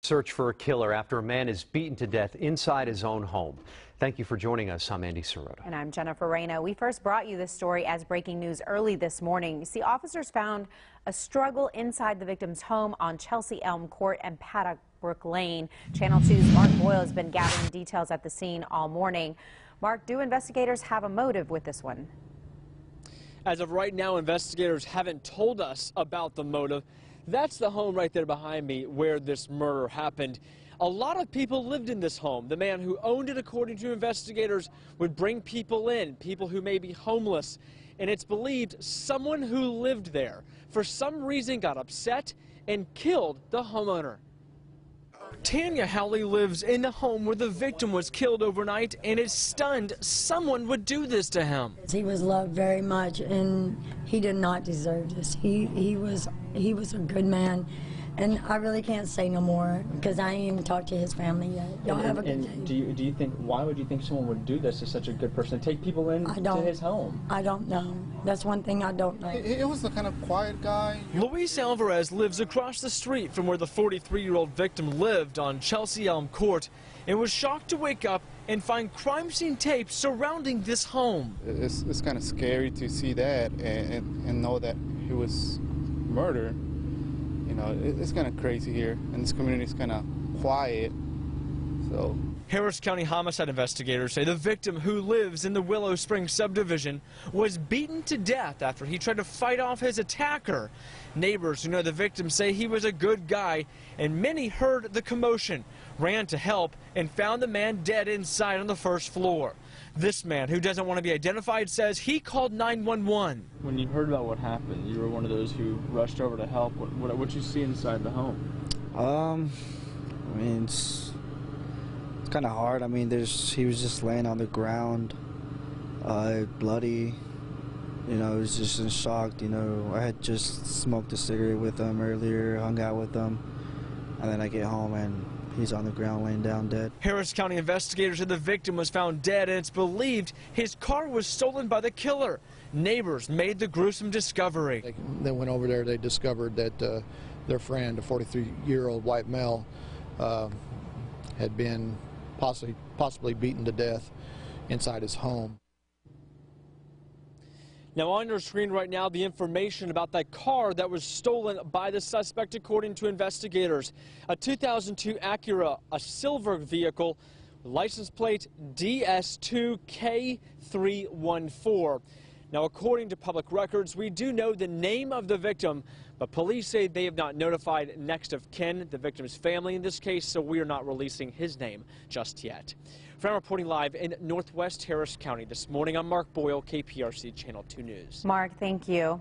Search for a killer after a man is beaten to death inside his own home. Thank you for joining us. I'm Andy Sirota. And I'm Jennifer Reyna. We first brought you this story as breaking news early this morning. You see, officers found a struggle inside the victim's home on Chelsea Elm Court and Paddock Brook Lane. Channel 2's Mark Boyle has been gathering details at the scene all morning. Mark, do investigators have a motive with this one? As of right now, investigators haven't told us about the motive. That's the home right there behind me where this murder happened. A lot of people lived in this home. The man who owned it, according to investigators, would bring people in, people who may be homeless. And it's believed someone who lived there, for some reason, got upset and killed the homeowner. Tanya Howley lives in the home where the victim was killed overnight and is stunned someone would do this to him. He was loved very much, and he did not deserve this. He was a good man, and I really can't say no more because I ain't even talked to his family yet. Y'all have a good day. Do you think, why would you think someone would do this to such a good person, take people in to his home? I don't know. That's one thing I don't know. He was the kind of quiet guy. Luis Alvarez lives across the street from where the 43-year-old victim lived on Chelsea Elm Court and was shocked to wake up and find crime scene tape surrounding this home. It's kind of scary to see that and know that he was murdered. You know, it's kind of crazy here, and this community is kind of quiet, so. Harris County homicide investigators say the victim, who lives in the Willow Springs subdivision, was beaten to death after he tried to fight off his attacker. Neighbors who know the victim say he was a good guy, and many heard the commotion, ran to help, and found the man dead inside on the first floor. This man, who doesn't want to be identified, says he called 911. When you heard about what happened, you were one of those who rushed over to help. What did you see inside the home? I mean, it's kind of hard. I mean, he was just laying on the ground, bloody. You know, he was just in shock. You know, I had just smoked a cigarette with him earlier, hung out with him, and then I get home and he's on the ground laying down dead. Harris County investigators said the victim was found dead, and it's believed his car was stolen by the killer. Neighbors made the gruesome discovery. They went over there, they discovered that their friend, a 43-year-old white male, had been possibly beaten to death inside his home. Now on your screen right now, the information about that car that was stolen by the suspect, according to investigators. A 2002 Acura, a silver vehicle, license plate DS2K314. Now, according to public records, we do know the name of the victim, but police say they have not notified next of kin, the victim's family in this case, so we are not releasing his name just yet. From reporting live in Northwest Harris County this morning, I'm Mark Boyle, KPRC Channel 2 News. Mark, thank you.